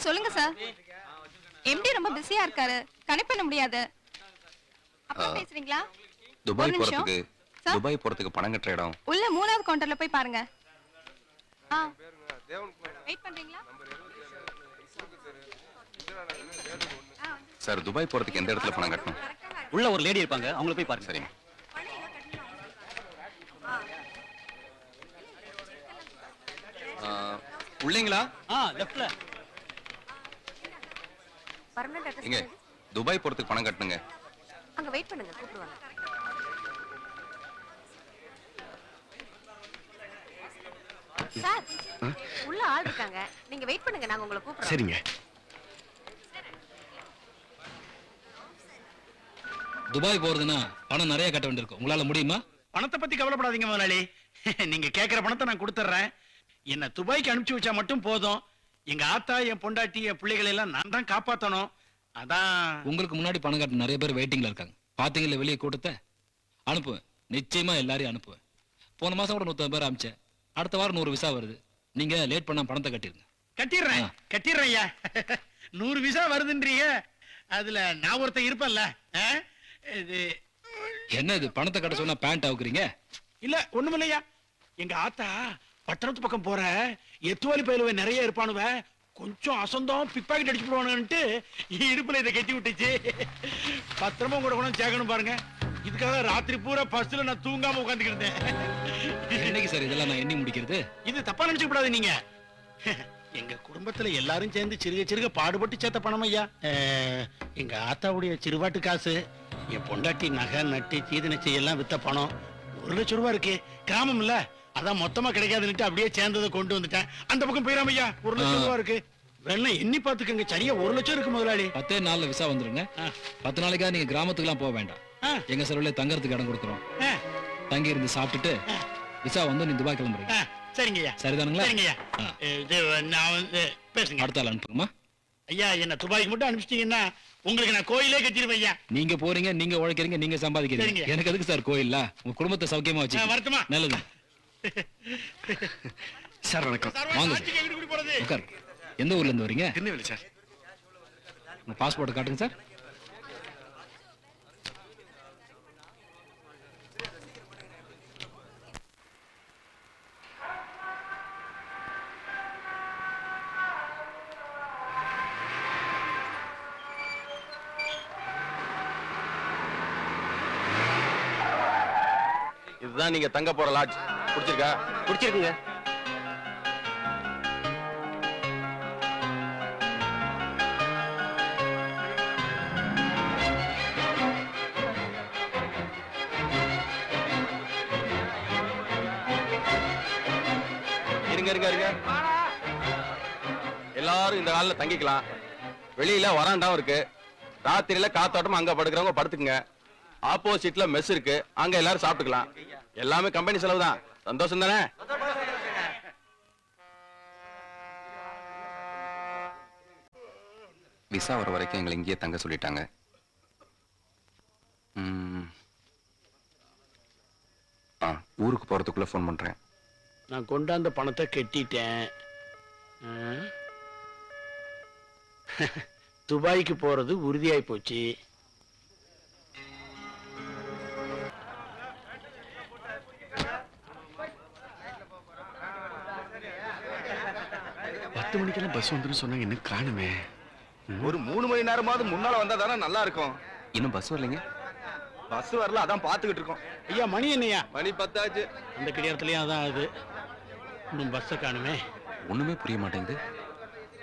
சொல்லுங்க sir. Empty ரொம்ப பிஸியா இருக்காரு, கனெக்ட் பண்ண முடியாது. அப்புறம் பேசுறீங்களா? துபாய் போறதுக்கு பணம் கட்டுற இடம் உள்ள 3வது கவுண்டர்ல போய் பாருங்க. வெயிட் பண்றீங்களா சார்? துபாய் போறதுக்கு எந்த இடத்துல பணம் கட்டணும்? உள்ள ஒரு லேடி இருப்பாங்க, அவங்கள போய் பாருங்க. சரிங்க. உள்ளீங்களா? லெஃப்ட்ல. பர்மனன்ட் அட்ரஸ் இங்க துபாய் போறதுக்கு பணம் கட்டணுங்க. அங்க வெயிட் பண்ணுங்க, கூப்பிடுவாங்க. சார், உள்ள ஆள் இருக்காங்க, நீங்க வெயிட் பண்ணுங்க, நாங்க உங்களை கூப்பிடுறோம். சரிங்க. துபாய் போறதுன்னா பணம் நிறைய கட்ட வேண்டியிருக்கும். உங்களால முடியுமா? பணத்தை பத்தி கவலைப்படாதீங்க முதலாளி. நீங்க கேட்கிற பணத்தை நான் கொடுத்துறேன். என்ன துபாய்க்கு அனுப்பிச்சு வச்சா மட்டும் போதும். எங்க ஆத்தா, என் பொண்டாட்டி, என் பிள்ளைகளை எல்லாம் நான் தான் காப்பாத்தணும். அதான். உங்களுக்கு முன்னாடி பணம் கட்ட நிறைய பேர் வெயிட்டிங்ல இருக்காங்க. பாத்தீங்கல்ல வெளியே கூட்டத்தை? அனுப்புவேன், நிச்சயமா எல்லாரையும் அனுப்புவேன். போன மாசம் கூட 150 பேர் அனுப்பிச்சேன். அடுத்த வாரம் 100 விசா வருது. நீங்க லேட் பண்ணா பணத்தை கட்டிருங்க. கட்டிடுறேன் ஐயா. 100 விசா வருதுன்றீங்க. அதுல நான் ஒருத்தன் இருப்பேன்ல. இது என்ன இது, பணத்தை கட்ட சொன்னா பேண்ட் அவுக்குறீங்க? இல்ல, ஒண்ணுமில்லையா. எங்க ஆத்தா பட்டணத்து பக்கம் போற எத்துவாலி பயிலுவ நிறைய இருப்பானுவ, கொஞ்சம் அசந்தம் பிக் பாக்கெட் அடிச்சு போடுவானுன்ட்டு இடுப்புல இதை கட்டி விட்டுச்சு. பத்திரமா கூட கூட சேர்க்கணும் பாருங்க. இதுக்காக ராத்திரி பூரா பஸ்ல நான் தூங்காம உட்காந்துக்கிட்டேன். என்னைக்கு சார் இதெல்லாம் நான் எண்ணி முடிக்கிறது? இது தப்பா நினைச்சுக்க கூடாது நீங்க. எங்க குடும்பத்துல எல்லாரும் சேர்ந்து சிறுக சிறுக பாடுபட்டு சேர்த்த பணம் ஐயா. எங்க ஆத்தாவுடைய சிறுபாட்டு காசு, என் பொண்டாட்டி நகை நட்டு சீதனச்சி எல்லாம் வித்த பணம் 1 லட்சம் ரூபாய் இருக்கு. கிராமம் இல்ல, அதான் மொத்தமா கிடைக்காதுன்னுட்டு அப்படியே சேர்ந்ததை கொண்டு வந்துட்டேன். அந்த பக்கம் போயிடாம ஐயா. 1 லட்சம் ரூபாய் இருக்கு. வேணா எண்ணி பாத்துக்கங்க, சரியா 1 லட்சம் இருக்கு முதலாளி. 10 நாள்ல விசா வந்துருங்க. 10 நாளைக்கா நீங்க கிராமத்துக்கு எல்லாம் போக வேண்டாம். எங்க செலவுல தங்கறதுக்கு இடம் கொடுக்குறோம். தங்கி இருந்து சாப்பிட்டுட்டு விசா வந்து நீ துபாய் கிளம்புறீங்க. சரிங்க ஐயா. சரிதானுங்களா? சரிங்க ஐயா. நான் வந்து பேசுங்க. அடுத்த ஆள் அனுப்புங்கம்மா. ஐயா, என்ன துபாய்க்கு மட்டும் அனுப்பிச்சிட்டீங்கன்னா உங்களுக்கு நான் கோயிலே கட்டிடுவேன் ஐயா. நீங்க போறீங்க, நீங்க உழைக்கிறீங்க, நீங்க சம்பாதிக்கிறீங்க. எனக்கு எதுக்கு சார் கோயில்ல? உங்க குடும்பத்தை சௌக்கியமா வச்சு வரட்டுமா? நல்லது சார் வணக்கம். வாங்க சார். எந்த ஊர்ல இருந்து வரீங்க? திருநெல்வேலி சார். உங்க பாஸ்போர்ட் காட்டுங்க சார். இதுதான் நீங்க தங்க போற லாட்ஜ். பிடிச்சிருக்கா? பிடிச்சிருக்குங்க. இருங்க இருங்க இருங்க. எல்லாரும் இந்த ஹால்ல தங்கிக்கலாம். வெளியில வராண்டாவும் இருக்கு. ராத்திரியில காத்தோட்டமா அங்க படுக்கிறவங்க படுத்துக்குங்க. ஆப்போசிட்ல மெஸ் இருக்கு, அங்க எல்லாரும் சாப்பிட்டுக்கலாம். எல்லாமே கம்பெனி செலவு தான். சந்தோஷம் தானே? விசா வர வரைக்கும் எங்களை இங்கேயே தங்க சொல்லிட்டாங்க. ஊருக்கு போறதுக்குள்ள போன் பண்றேன். நான் கொண்டாந்த பணத்தை கட்டிட்டேன். துபாய்க்கு போறது உறுதியாய் போச்சு. மணிக்கெல்லாம் பஸ் வந்துன்னு சொன்னாங்க, இன்னும் காணுமே. ஒரு 3 மணி நேரமாவது முன்னால வந்தா தானே நல்லா இருக்கும். இன்னும் பஸ் வரலைங்க. பஸ் வரல, அதான் பாத்துக்கிட்டு இருக்கோம். ஐயா, மணி என்னையா? மணி 10 ஆச்சு. அந்த கிடையாதுலயும் அதான் ஆகுது. இன்னும் பஸ்ஸை காணுமே. ஒண்ணுமே புரிய மாட்டேங்குது.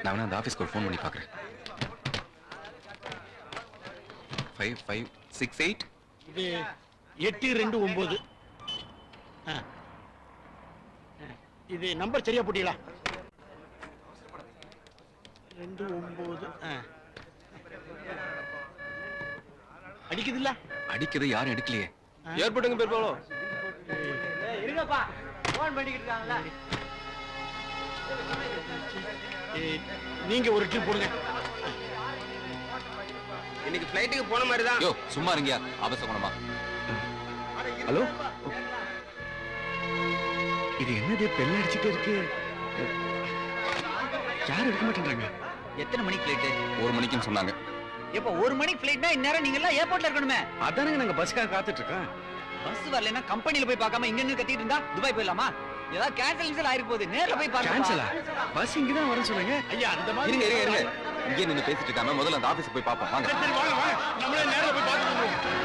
நான் அந்த ஆபீஸ்க்கு ஒரு ஃபோன் பண்ணி பாக்குறேன். 5568. இது 829. இது நம்பர் சரியா போட்டீங்களா? 29. அடிக்குது இல்ல? அடிக்குது, யாரும் எடுக்கலையே. ஏற்பட்டுங்க பேர் போலோ. இருங்கப்பா, போன் பண்ணிக்கிட்டு இருக்காங்கல்ல. நீங்க ஒரு ட்ரிப் போடுங்க. இன்னைக்கு ஃளைட்டுக்கு போன மாதிரி தான். யோ சும்மா இருங்க, அவசரமா. ஹலோ, இது என்னது பெல் அடிச்சிட்டே இருக்கு? யாரும் எடுக்க மாட்டேங்கிறாங்க. எத்தனை மணிக்கு ஃபிளைட்? 1 மணிக்குன்னு சொன்னாங்க. இப்ப 1 மணிக்கு ஃபிளைட்னா இந்நேரம் நீங்க எல்லாம் ஏர்போர்ட்ல இருக்கணுமே. அதானங்க நாங்க பஸ்க்காக காத்துட்டு இருக்கோம். பஸ் வரலன்னா கம்பெனில போய் பார்க்காம இங்க நின்னு கத்திட்டு இருந்தா துபாய் போயிடலாமா? ஏதாவது கேன்சல் ஆயிருக்கு போகுது. நேர்ல போய் பாருங்க. கேன்சலா? பஸ் இங்க தான் வர சொல்லுங்க. ஐயா அந்த மாதிரி இருங்க. இங்கே நின்னு பேசிட்டு இருக்காம முதல்ல அந்த ஆபீஸ்க்கு போய் பாப்போம் வாங்க. சரி வாங்க வாங்க. நம்மளே நேர்ல போய் பார்த்துட்டு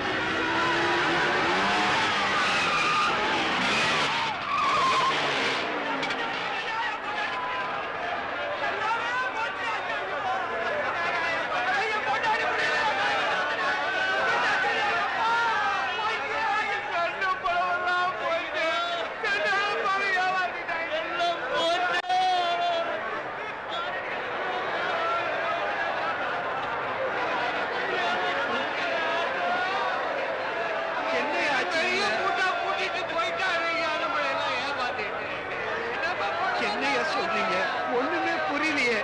என்னையா சொல்றீங்க? ஒண்ணுமே புரியலையே.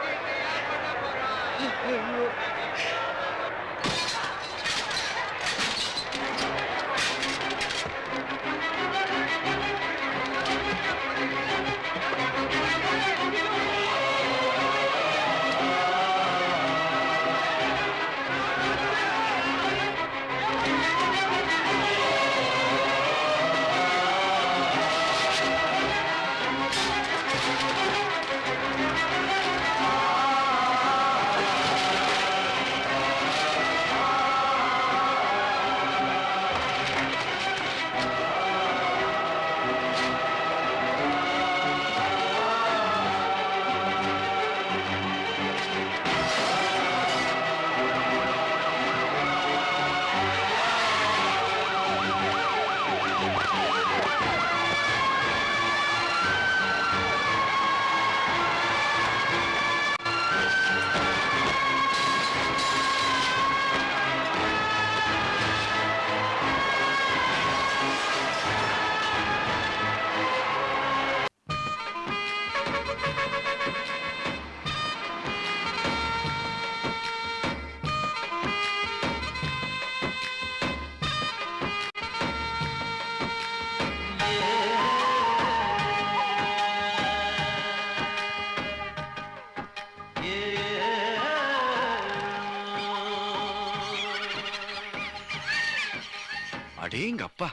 அடேங்க அப்பா,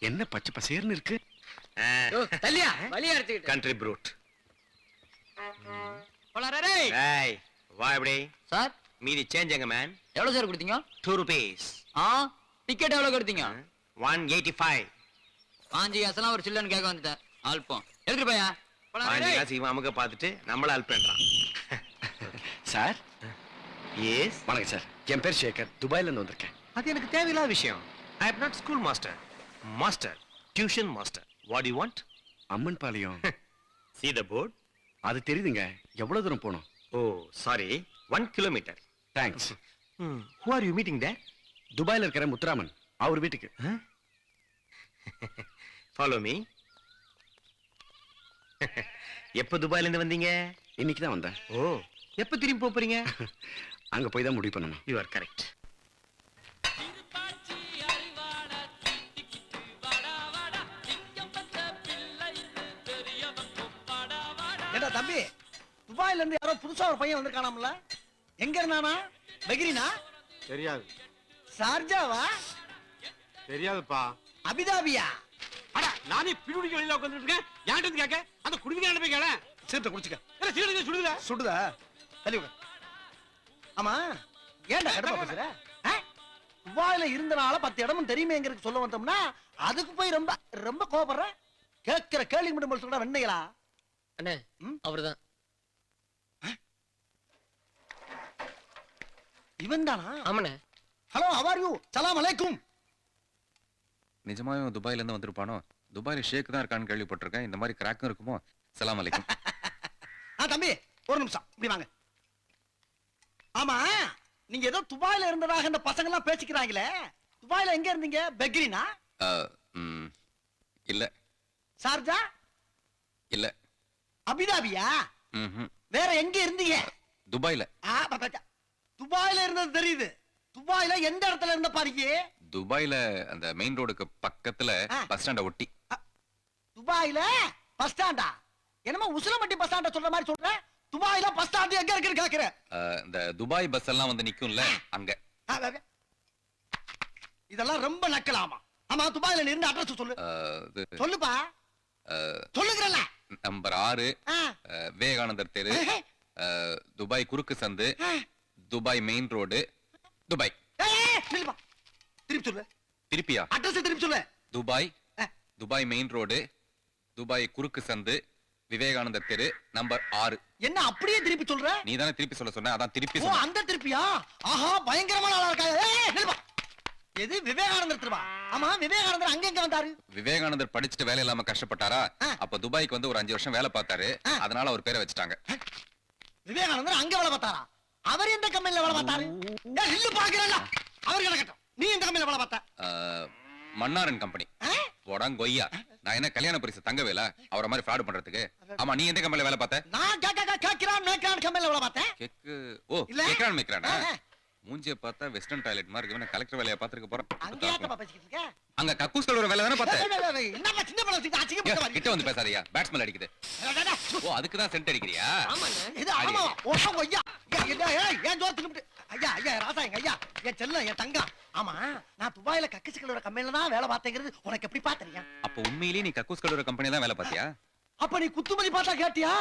என்ன பச்சை பசேர்னு இருக்கு. தள்ளியா வலியா எடுத்துக்கிட்டு கண்ட்ரி ப்ரூட். போலாரே. ஏய் வா இப்படி. சார் மீதி சேஞ்ச் எங்க மேன்? எவ்வளவு சார் கொடுத்தீங்க? 2 rupees. டிக்கெட் எவ்வளவு கொடுத்தீங்க? 185. பாஞ்சி காசெல்லாம் ஒரு சில்லன்னு கேட்க வந்துட்டேன். அல்பம் எடுத்துட்டு போயா. பாஞ்சு காசு இவன் அமுக பார்த்துட்டு நம்மள ஹெல்ப் பண்றான். Sir yes. வணக்கம் சார், என் பேர் சேகர், துபாயில இருந்து வந்திருக்கேன். அது எனக்கு தேவையில்லாத விஷயம். I am not school master. Master, tuition master. What do you want? Amman Palayam. See the board? அது தெரியுதுங்க. எவ்வளவு தூரம் போகணும்? Oh, sorry. 1 kilometer. Thanks. Who are you meeting there? துபாயில இருக்கிற முத்துராமன், அவர் வீட்டுக்கு. Follow me. எப்ப துபாயில இருந்து வந்தீங்க? இன்னைக்கு தான் வந்தேன். ஓ, எப்ப திரும்பி போறீங்க? அங்க போய் தான் முடிவு பண்ணணும். You are correct. ஏடா தம்பி, துபாயில இருந்து யாரோ புதுசா ஒரு பையன் வந்திருக்கானாம்ல? எங்க இருந்தானா? பெகிரினா? தெரியாது. சார்ஜாவா? தெரியாதுப்பா. அபிதாபியா? அட நானே பிடிக்க வெளியில உட்கார்ந்துட்டு இருக்கேன். யார்ட்ட கேக்க? அந்த குடிங்க போய் கேள. சீரத்தை குடிச்சுக்க. இல்ல சீரத்தை சுடுதுல. சுடுதா? தள்ளி உட்கார். ஆமா, ஏன்டா கடுப்பா பேசுற? துபாயில இருந்தனால 10 இடமும் தெரியுமேங்கிறது சொல்ல வந்தோம்னா அதுக்கு போய் ரொம்ப ரொம்ப கோபப்படுற. கேட்கிற கேள்வி மட்டும் சொல்ற வெண்ணைகளா? அண்ணே அவர்தான். இவன் தானா? ஆமாண்ணே. Hello, how are you? சலாம் அலைக்கும். நிஜமாவே துபாயில இருந்து வந்திருப்பானோ? துபாயில ஷேக் தான் இருக்கான்னு கேள்விப்பட்டிருக்கேன். இந்த மாதிரி கிராக்கும் இருக்குமோ? சலாம் அலைக்கும். தம்பி ஒரு நிமிஷம் இப்படி வாங்க. ஆமா, நீங்க ஏதோ துபாயில இருந்ததாக இந்த பசங்க எல்லாம் பேசிக்கிறாங்களே, துபாயில எங்க இருந்தீங்க? பெக்ரினா? இல்ல. சார்ஜா? இல்ல. அபிதாபியா? வேற எங்க இருந்தீங்க? துபாயில. துபாயில இருந்தது தெரியுது. துபாயில எந்த இடத்துல இருந்த பாருங்க? துபாயில அந்த மெயின் ரோடுக்கு பக்கத்துல பஸ் ஸ்டாண்ட ஒட்டி. துபாயில பஸ் ஸ்டாண்டா? என்னமோ உசிலம்பட்டி பஸ் ஸ்டாண்ட சொல்ற மாதிரி சொல்ற. துபாயில பஸ் ஸ்டாண்ட் எங்க இருக்குன்னு கேக்குறேன். இந்த துபாய் பஸ் எல்லாம் வந்து நிக்கும்ல அங்க. இதெல்லாம் ரொம்ப நக்கலாமா? ஆமா, துபாயில நீ இருந்த அட்ரஸ் சொல்லு. சொல்லுப்பா. சொல்லுங்கறல. நம்பர் 6 விவேகானந்தர் தெரு, துபாய் குறுக்கு சந்து, துபாய் மெயின் ரோடு, துபாய். நில்லுப்பா. திருப்பி சொல்லு. திருப்பியா? அட்ரஸ் திருப்பி சொல்லு. துபாய் மெயின் ரோடு, துபாய் குறுக்கு சந்து, விவேகானந்தர் தெரு, நம்பர் 6. என்ன அப்படியே திருப்பி சொல்ற? நீ தானே திருப்பி சொல்ல சொன்ன, அதான் திருப்பி ஓ, சொன்ன. அந்த திருப்பியா? ஆஹா, பயங்கரமான ஆளா இருக்கா. எது விவேகானந்தர் திருவா? ஆமா, விவேகானந்தர் அங்க எங்க வந்தாரு? விவேகானந்தர் படிச்சுட்டு வேலை இல்லாம கஷ்டப்பட்டாரா? அப்ப துபாய்க்கு வந்து ஒரு 5 வருஷம் வேலை பார்த்தாரு, அதனால அவர் பேரை வச்சுட்டாங்க. விவேகானந்தர் அங்க வேலை பார்த்தாரா? அவர் எந்த கம்பெனில வேலை பார்த்தாரு? இல்ல பாக்குறல. அவர் கிடக்கட்டும். நீ எந்த கம்பெனில வேலை பார்த்த? மன்னாரன் கம்பெனி. கொய்யா. நான் என்ன கல்யாண பரிசு தங்கவேல அவரை மாதிரி ஃப்ராட் பண்றதுக்கு? ஆமா, நீ எந்த கம்பெனில வேலை பார்த்த? நான் கேக்குறான் மேக்ரான் கம்பெனில வேலை பார்த்தேன். கேக்குறான் மேக்ரானா? மூஞ்சிய பார்த்தா வெஸ்டர்ன் டாய்லெட் மாதிரி இவன கலெக்டர் வேலைய பாத்துக்க போறான். அங்க ஏத்தப்பா பேசிக்கிட்டு இருக்க? அங்க கக்கூஸ் கழுவுற வேலை தானே பார்த்தேன். என்னப்பா சின்ன பழம் வச்சிட்டு அச்சிக்க கிட்ட வந்து பேசாதயா, பேட்ஸ்மேன் அடிக்குது. ஓ, அதுக்கு தான் சென்ட் அடிக்கறியா? ஆமாண்ணே. இது ஆமா. ஓ ஐயா. ஏன் ஜோர் தின்னுட்டு. ஐயா ராசா எங்க ஐயா. என் செல்லம், என் தங்கம். ஆமா, நான் துபாயில கக்கூஸ் கழுவுற கம்பெனில தான் வேலை பார்த்தேங்கிறது உனக்கு எப்படி பாத்தறியா? அப்ப உண்மையிலேயே நீ கக்கூஸ் கழுவுற கம்பெனில தான் வேலை பார்த்தியா? அப்ப நீ குத்துமதி பார்த்தா கேட்டியா?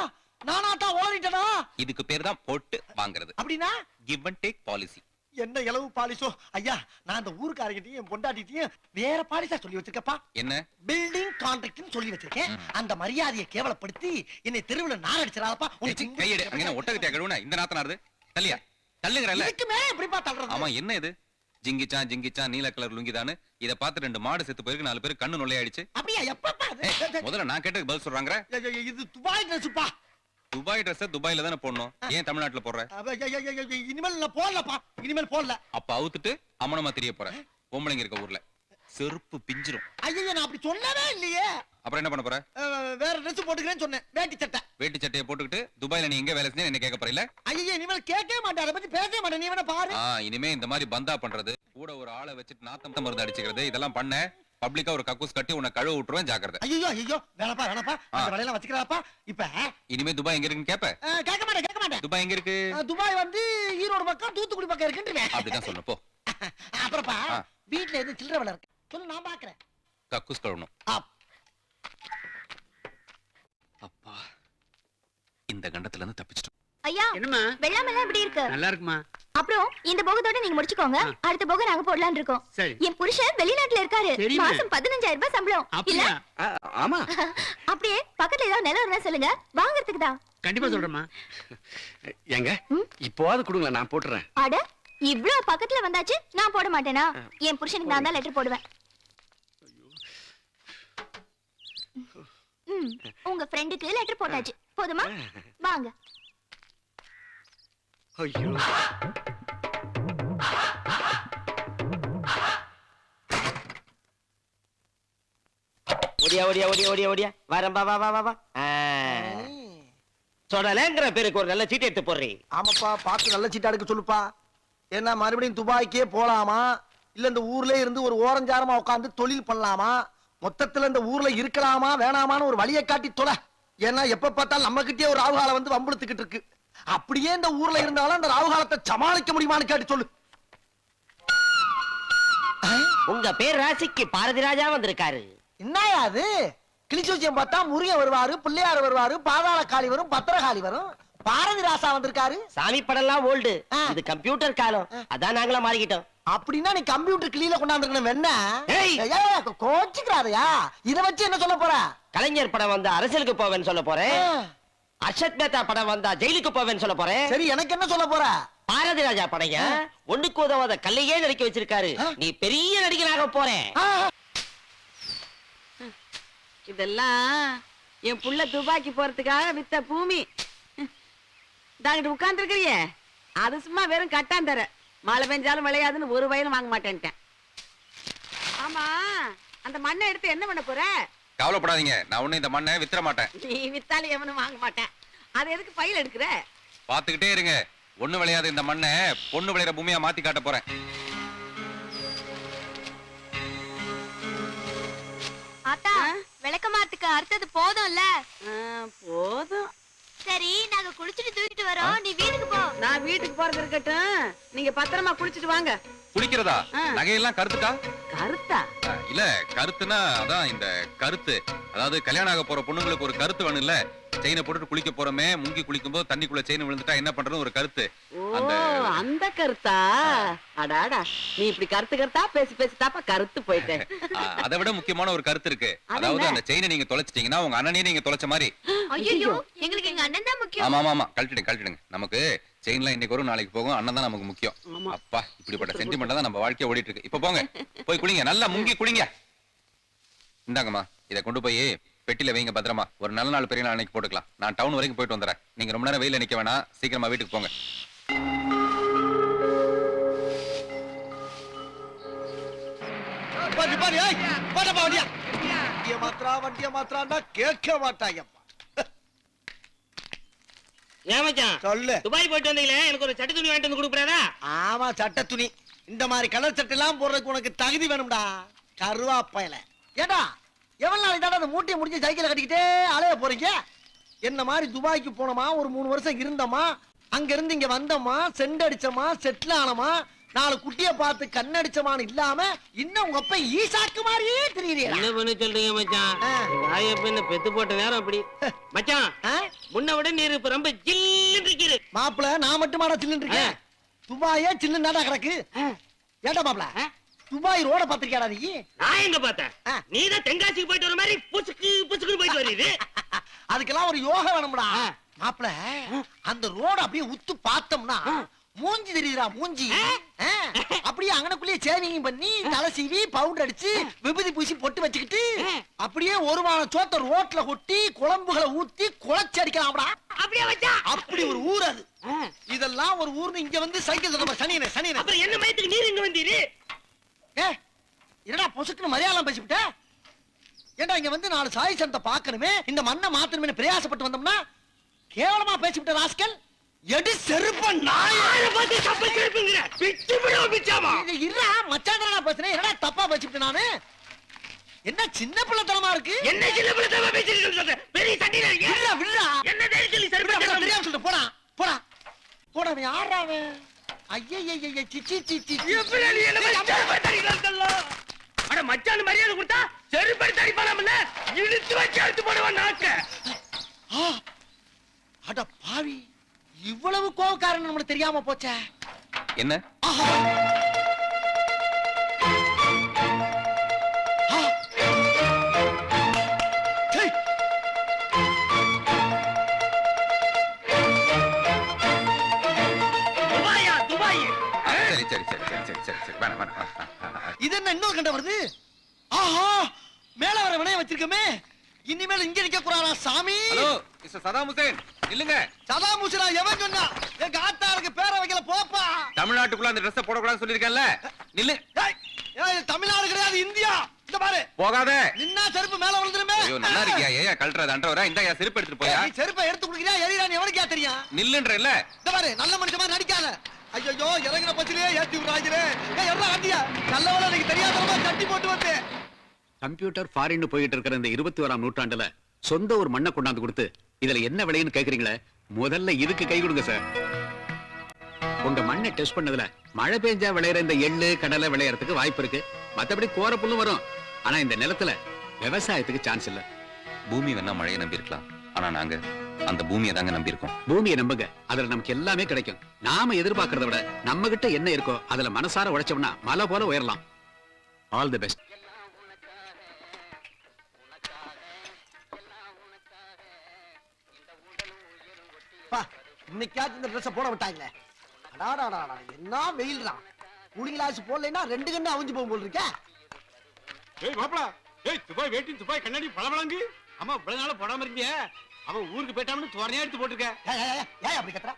நானாட்டா ஓடிட்டனா? இதுக்கு பேர் தான் போட்டு வாங்குறது. அப்படினா கிவ் அண்ட் டேக் பாலிசி. என்ன இலவு பாலிசோ? ஐயா, நான் அந்த ஊர்க்காரங்கிட்டையும் பொண்டாட்டிட்டையும் வேற பாலிசா சொல்லி வச்சிருக்கப்பா. என்ன? பில்டிங் கான்ட்ராக்ட்னு சொல்லி வச்சிருக்கேன். அந்த மரியாதையை கேவலப்படுத்தி என்னை தெருவுல நார் அடிச்சறாதப்பா. உனக்கு கையெடு. அங்க ஒட்டகத்தை கழுவுனா இந்த நாத்தனாருது. தள்ளியா? தள்ளுங்கறல. இதுக்குமே இப்படி தள்ளுறது? ஆமா, என்ன இது? ஜிங்கிச்சான் நீல கலர் லுங்கிதானு இத பார்த்து 2 மாடு செத்து போயிருக்கு, 4 பேர் கண்ணு நொல்லையாயிடுச்சு. அப்படியே எப்பப்பா அது? முதல்ல நான் கேட்டதுக்கு பதில் சொல்றாங்க. இது துபாய் Dressப்பா. துபாய் Dress துபாயில தானே போடணும், ஏன் தமிழ்நாட்டுல போடுற? இனிமேல் நான் போடலப்பா. இனிமேல் போடல. அப்ப அவுத்துட்டு அம்மனமா தெரிய போற. பொம்பளைங்க இருக்க ஊர்ல செருப்பு பிஞ்சிரும். ஐயோ, நான் அப்படி சொல்லவே இல்லையே. அப்புறம் என்ன பண்ண போற? வேற Dress போட்டுக்கிறேன்னு சொன்னேன். வேட்டி சட்டை போட்டுக்கிட்டு துபாயில நீ எங்க வேலை செஞ்ச என்ன கேட்க போறீல? ஐயோ, இனிமேல் கேட்கவே மாட்டேன். அதை பத்தி பேசவே மாட்டேன். நீ வேணா பாரு. இனிமே இந்த மாதிரி பந்தா பண்றது, கூட ஒரு ஆளை வச்சுட்டு நாத்தம் மருந்து அடிச்சுக்கிறது, இதெல்லாம் பண்ண பப்ளிக்கா ஒரு கக்கூஸ் கட்டி உன்னை கழுவ விட்டுருவேன், ஜாக்கிரதை. ஐயோ, வேணாப்பா. அந்த வேலையெல்லாம் வச்சுக்கிறாப்பா. இப்ப இனிமே துபாய் எங்க இருக்குன்னு கேப்ப? கேட்க மாட்டேன். துபாய் எங்க இருக்கு? துபாய் வந்து ஈரோடு பக்கம், தூத்துக்குடி பக்கம் இருக்குன்றேன். அப்படிதான் சொல்லணும் போ. அப்புறப்பா வீட்ல எது சில்லற வேலை இருக்கு சொல்லு, நான் பாக்குறேன். கக்கூஸ் கழுவணும். அப்பா, இந்த கண்டத்துல இருந்து தப்பிச்சிட்டோம். ஐயா, என்னம்மா? வெள்ளம் எல்லாம் எப்படி இருக்கு? நல்லா இருக்குமா? அப்புறம் இந்த போகத்தோட நீங்க முடிச்சுக்கோங்க. அடுத்த போக நாங்க போடலாம்னு இருக்கோம். சரி. என் புருஷன் வெளிநாட்டுல இருக்காரு. தெரியுமே. மாசம் 15,000 ரூபாய் சம்பளம். இல்ல? ஆமா, அப்படியே பக்கத்துல ஏதாவது நிலம் இருந்தா சொல்லுங்க, வாங்குறதுக்கு தான். கண்டிப்பா சொல்றேம்மா. எங்க இப்போவாது கொடுங்களேன், நான் போட்டுறேன். அட, இவ்ளோ பக்கத்துல வந்தாச்சு, நான் போட மாட்டேனா? என் புருஷனுக்கு நான் தான் லெட்டர் போடுவேன். உங்க ஃப்ரெண்டுக்கு லெட்டர் போட்டாச்சு, போதுமா? வாங்க. ஐயோ, ஓடியா வரம்பா வா. சொடலேங்கிற பேருக்கு ஒரு நல்ல சீட்டு எடுத்து போடுறீ. ஆமாப்பா, பார்த்து நல்ல சீட்டா எடுக்க சொல்லுப்பா. ஏன்னா மறுபடியும் துபாய்க்கே போலாமா, இல்ல இந்த ஊர்ல இருந்து ஒரு ஓரஞ்சாரமா உட்காந்து தொழில் பண்ணலாமா, மொத்தத்துல இந்த ஊர்ல இருக்கலாமா வேணாமான்னு ஒரு வழியை காட்டி தொலை. ஏன்னா எப்ப பார்த்தாலும் நம்ம கிட்டே ஒரு ராவுகாலம் வந்து வம்புழுத்துக்கிட்டு இருக்கு. அப்படியே இந்த ஊர்ல இருந்தாலும் அந்த ராவுகாலத்தை சமாளிக்க முடியுமான்னு கேட்டு சொல்லு. உங்க பேர் ராசிக்கு பாரதி ராஜா வந்திருக்காரு. என்னயா அது? கிளிச்சூச்சியம் பார்த்தா முருகன் வருவாரு, பிள்ளையார் வருவாரு, பாதாள காளி வரும், பத்திரகாளி வரும். பாரதி ராசா வந்திருக்காரு. சாமி படம்லாம் ஓல்டு, இது கம்ப்யூட்டர் காலம், அதான் நாங்களா மாறிக்கிட்டோம். அப்படின்னா நீ கம்ப்யூட்டர் கிளியில கொண்டாந்துருக்கணும். என்ன கோச்சுக்கிறாரையா? இத வச்சு என்ன சொல்ல போற? கலைஞர் படம் வந்தா அரசியலுக்கு போவேன்னு சொல்ல போறேன். அர்ஷத் மேத்தா படம் வந்தா ஜெயிலுக்கு போவேன்னு சொல்ல போறேன். சரி, எனக்கு என்ன சொல்ல போற? பாரதி ராஜா படையா ஒண்ணுக்கு உதவாத கல்லையே நடிக்க வச்சிருக்காரு. நீ பெரிய நடிகனாக போறேன். இதெல்லாம் என் புள்ள துபாய்க்கு போறதுக்காக வித்த பூமி. தாங்கிட்டு உட்கார்ந்து இருக்கிறியே, அது சும்மா வெறும் கட்டாந்தர. மழை பெஞ்சாலும் விளையாதுன்னு ஒரு வயலும் வாங்க மாட்டேன்ட்டேன். ஆமா, அந்த மண்ணை எடுத்து என்ன பண்ண போற? கவலைப்படாதீங்க, நான் ஒண்ணு இந்த மண்ணை வித்துற மாட்டேன். நீ வித்தாலும் எவனும் வாங்க மாட்டேன். அது எதுக்கு பையில எடுக்கிற? பாத்துக்கிட்டே இருங்க, ஒண்ணு விளையாத இந்த மண்ணை பொண்ணு விளையாட பூமியா மாத்தி காட்ட போறேன். ஆத்தா, விளக்கமாத்துக்கு அறுத்தது போதும்ல? போதும். சரி நாங்க குளிச்சிட்டு தூக்கிட்டு வரோம், நீ வீட்டுக்கு போ. நான் வீட்டுக்கு போறது இருக்கட்டும், நீங்க பத்திரமா குளிச்சிட்டு வாங்க. குளிக்கிறதா? நகையெல்லாம் கருத்துட்டா? கருத்தா? இல்ல கருத்துனா அதான் இந்த கருத்து, அதாவது கல்யாணம் ஆக போற பொண்ணுங்களுக்கு ஒரு கருத்து வேணும் இல்ல. செயினை போட்டுட்டு குளிக்க போறோமே, முங்கி குளிக்கும் போது தண்ணிக்குள்ள செயின் விழுந்துட்டா என்ன பண்றது ஒரு கருத்து. அந்த கருத்தா? அடாடா, நீ இப்படி கருத்தா பேசி பேசி தாப்பா கருத்து போயிட்டேன். அதை விட முக்கியமான ஒரு கருத்து இருக்கு. அதாவது அந்த செயினை நீங்க தொலைச்சிட்டீங்கன்னா உங்க அண்ணனையும் நீங்க தொலைச்ச மாதிரி. ஐயோ, எங்களுக்கு எங்க அண்ணன் தான் முக்கியம். ஆமா ஆமா, கழட்டிடுங்க. நமக்கு செயின்லாம் இன்னைக்கு வரும், நாளைக்கு போகும். அண்ணன் தான் நமக்கு முக்கியம். அப்பா, இப்படிப்பட்ட சென்டிமெண்ட் தான் நம்ம வாழ்க்கைய ஓடிட்டு இருக்கு. இப்ப போங்க, போய் குளிங்க, நல்லா முங்கி குளிங்க. இந்தாங்கம்மா, இதை கொண்டு போய் பெட்டில வைங்க பத்திரமா. ஒரு நல்ல நாள் பெரிய நாள் அன்னைக்கு போட்டுக்கலாம். நான் டவுன் வரைக்கும் போயிட்டு வந்துடுறேன். நீங்க ரொம்ப நேரம் வெயில நிக்க வேணாம், சீக்கிரமா வீட்டுக்கு போங்க. வண்டிய மாத்திராண்டா கேட்க மாட்டாங்கப்பா. சொல்லு. துபாய் போயிட்டு வந்தீங்களே, எனக்கு ஒரு சட்டை துணி வாங்கிட்டு வந்து கொடுக்குறாரா? ஆமா, சட்டை துணி. இந்த மாதிரி கலர் சட்டை எல்லாம் போடுறதுக்கு உனக்கு தகுதி வேணும்டா, கருவாப்பையில. ஏடா, எவ்வளவு நாளைக்கு தானே அந்த மூட்டையை முடிஞ்சு சைக்கிளை கட்டிக்கிட்டே அலைய போறீங்க? என்ன மாதிரி துபாய்க்கு போனோமா, ஒரு 3 வருஷம் இருந்தோமா, அங்க இருந்து இங்க வந்தோமா, செண்ட் அடிச்சோமா, செட்டில் ஆனோமா, 4 குட்டியை பார்த்து கண்ணடிச்சமான்னு இல்லாம இன்னும் உங்க அப்பா ஈசாக்கு மாதிரியே தெரியுறீங்க. என்ன பண்ண சொல்றீங்க மச்சான்? வாயப்ப பெத்து போட்ட நேரம் அப்படி. மச்சான், முன்ன விட நீர் இப்ப ரொம்ப ஜில்லுன்னு இருக்குது. மாப்பிள, நான் மட்டுமாடா சில்லுன்னு இருக்கேன்? துபாயே சில்லுன்னு கிடக்கு. ஏண்டா மாப்பிள, துபாய் ரோட பாத்திருக்கியாடா நீ? நான் எங்க பார்த்தேன்? நீதான் தென்காசிக்கு போயிட்டு வர மாதிரி புசுக்கு போயிட்டு வருது. அதுக்கெல்லாம் ஒரு யோகா வேணும்டா மாப்பிள. அந்த ரோட அப்படியே உத்து பார்த்தோம்னா மூஞ்சி தெரியுதுடா, மூஞ்சி. அப்படியே அங்கனக்குள்ளேயே சேவிங் பண்ணி தலை சீவி பவுடர் அடிச்சு விபூதி பூசி பொட்டு வச்சுக்கிட்டு அப்படியே ஒரு வாரம் சோத்த ரோட்ல கொட்டி குழம்புகளை ஊத்தி குழச்சி அடிக்கலாம்டா. அப்படியே வச்சா அப்படி ஒரு ஊர் அது. இதெல்லாம் ஒரு ஊர்னு இங்க வந்து சைக்கிள் சொல்ற சனியனே. அப்புறம் என்ன மயத்துக்கு நீர் இங்க வந்தீரு? என்னடா பொசுக்குன்னு மலையாளம் பேசிவிட்ட? ஏண்டா, இங்க வந்து 4 சாய் சனத்தை பாக்கணுமே, இந்த மண்ணை மாத்தணுமே பிரயாசப்பட்டு வந்தோம்னா கேவலமா பேசிவிட்ட ராஸ்கல். எடி செருப்ப நாய பாத்து தப்பா கேப்பீங்க. பிச்சு விடு பிச்சாமா. இருடா மச்சான்டா பேசுறேன். என்னடா தப்பா பேசிவிட்ட நானு? என்ன சின்ன பிள்ளைத்தனமா இருக்கு? என்ன சின்ன பிள்ளைத்தனமா பேசிட்டு சொல்ற? பெரிய சட்டில இருக்க. இல்ல விடுடா. என்ன தெரியும் சொல்லி செருப்பு தெரியாம சொல்லிட்டு போடா. அவன் யாரா அவன்? ஐயய்யய்ய சிச்சி சிச்சி. எப்படி நீ என்ன செருப்பு தரிக்கல? அட மச்சான் மரியாதை கொடுத்தா செருப்பு தரிப்பானம்ல. இழுத்து வச்சு எடுத்து போடுவா நாக்க. அட பாவி, இவ்வளவு கோவக்காரன் நமக்கு தெரியாம போச்சே. என்ன? இது என்ன இன்னொரு கண்ட வருது? ஆஹா, மேல வர வினைய வச்சிருக்கமே. இனிமேல் இங்க நிக்க கூடாதா சாமி? ஹலோ மிஸ்டர் சதாம் ஹுசைன், நில்லுங்க. சதாம் ஹுசைனா எவன் சொன்னா? எங்க ஆத்தாருக்கு பேரை வைக்கல, போப்பா. தமிழ்நாட்டுக்குள்ள அந்த Dress போட கூடாதுன்னு சொல்லிருக்கேன்ல, நில்லு. ஏய், தமிழ்நாடு கிடையாது, இந்தியா. இந்த பாரு, போகாத. நின்னா செருப்பு மேல விழுந்துருமே. ஐயோ, நல்லா இருக்கியா? ஏயா கழட்றது அன்றவரா? இந்த யா செருப்பு எடுத்துட்டு போயா. நீ செருப்பை எடுத்து குடுக்கறியா எரியான்னு எவனுக்கே தெரியும்? நில்லுன்றல்ல. இந்த பாரு, நல்ல மனுஷமா நடிக்காத. ஐயோ, இறங்கின பச்சிலே ஏத்தி விடுறாங்களே. ஏய், எறா ஆண்டியா, நல்லவள எனக்கு தெரியாதவமா தட்டி போட்டு வந்து. கம்ப்யூட்டர் ஃபாரின் போயிட்டு இருக்கிற இந்த 21ஆம் நூற்றாண்டுல சொந்த ஒரு மண்ணை கொண்டாந்து கொடுத்து இதுல என்ன விளையுன்னு கேக்குறீங்களே, முதல்ல இதுக்கு கை கொடுங்க சார். உங்க மண்ணை டெஸ்ட் பண்ணதுல மழை பெஞ்சா விளையிற இந்த எள்ளு கடலை விளையறதுக்கு வாய்ப்பு இருக்கு. மத்தபடி கோர புல்லும் வரும். ஆனா இந்த நிலத்துல விவசாயத்துக்கு சான்ஸ் இல்ல. பூமி வேணா மழையை நம்பி இருக்கலாம், ஆனா நாங்க அந்த பூமியை தாங்க நம்பி இருக்கோம். பூமியை நம்புங்க, அதுல நமக்கு எல்லாமே கிடைக்கும். நாம எதிர்பார்க்கறத விட நம்ம கிட்ட என்ன இருக்கோ அதுல மனசார உழைச்சோம்னா மலை போல உயரலாம். All the best. இன்னைக்காச்சும் இந்த ட்ரெஸ் போட விட்டாங்களே. அடாடாடா, என்ன வெயில் தான். கூலிங் கிளாஸ் போடலைன்னா 2 கண்ணு அவிஞ்சு போகும் போல் இருக்க. ஏய் மாப்ள, ஏய் துபாய் வேட்டி துபாய் கண்ணாடி பளபளங்கு. அம்மா இவ்வளவு நாளா போடாம இருந்தியே, அவன் ஊருக்கு போயிட்டான்னு தோரணையா எடுத்து போட்டுருக்க. ஏய் அப்படி கத்துற?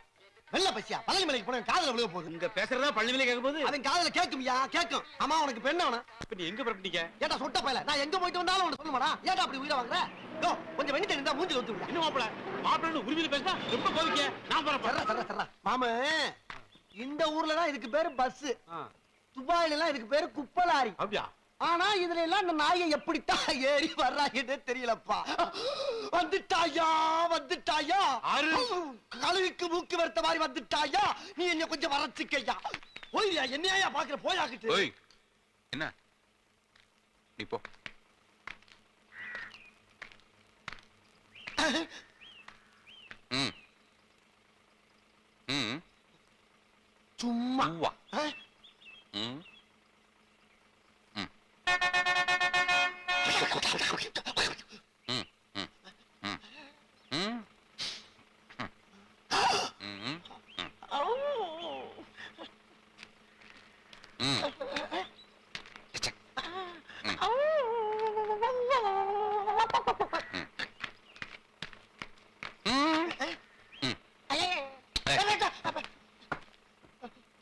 வெள்ள பசியா பழனி மலைக்கு போன காதுல விழுக போகுது. இங்க பேசுறதா பழனி மலை கேட்க போகுது. அவன் காதுல கேக்குமியா? கேக்கும். அம்மா உனக்கு பெண்ண வேணும். இப்ப நீ எங்க பரப்பிட்டீங்க? ஏடா சொட்ட பயல, நான் எங்க போயிட்டு வந்தாலும் உனக்கு சொல்ல மாடா. ஏடா அப்படி உயிரை வாங்குற? யோ, கொஞ்சம் வெண்ணி தெரிந்தா மூஞ்சி ஊத்தி விடு. இன்னும் மாப்ள, மாப்ளன்னு உரிமையில பேசினா ரொம்ப கோவிக்க. நான் போறேன். சர்ரா. மாமே, இந்த ஊர்ல தான் இதுக்கு பேரு பஸ். துபாயில எல்லாம் இதுக்கு பேரு குப்பலாரி. அப்படியா? ஆனா இதுல எல்லாம் இந்த நாயை எப்படித்தான் ஏறி வர்றாங்கன்னு தெரியலப்பா. வந்துட்டாயா வந்துட்டாயா, கழுவிக்கு மூக்கு வருத்த மாதிரி வந்துட்டாயா. நீ என்ன கொஞ்சம் வரைச்சுக்கையா. போய்யா, என்னையா பாக்குற, போயாக்கிட்டு. என்ன நீ போ. சும்மா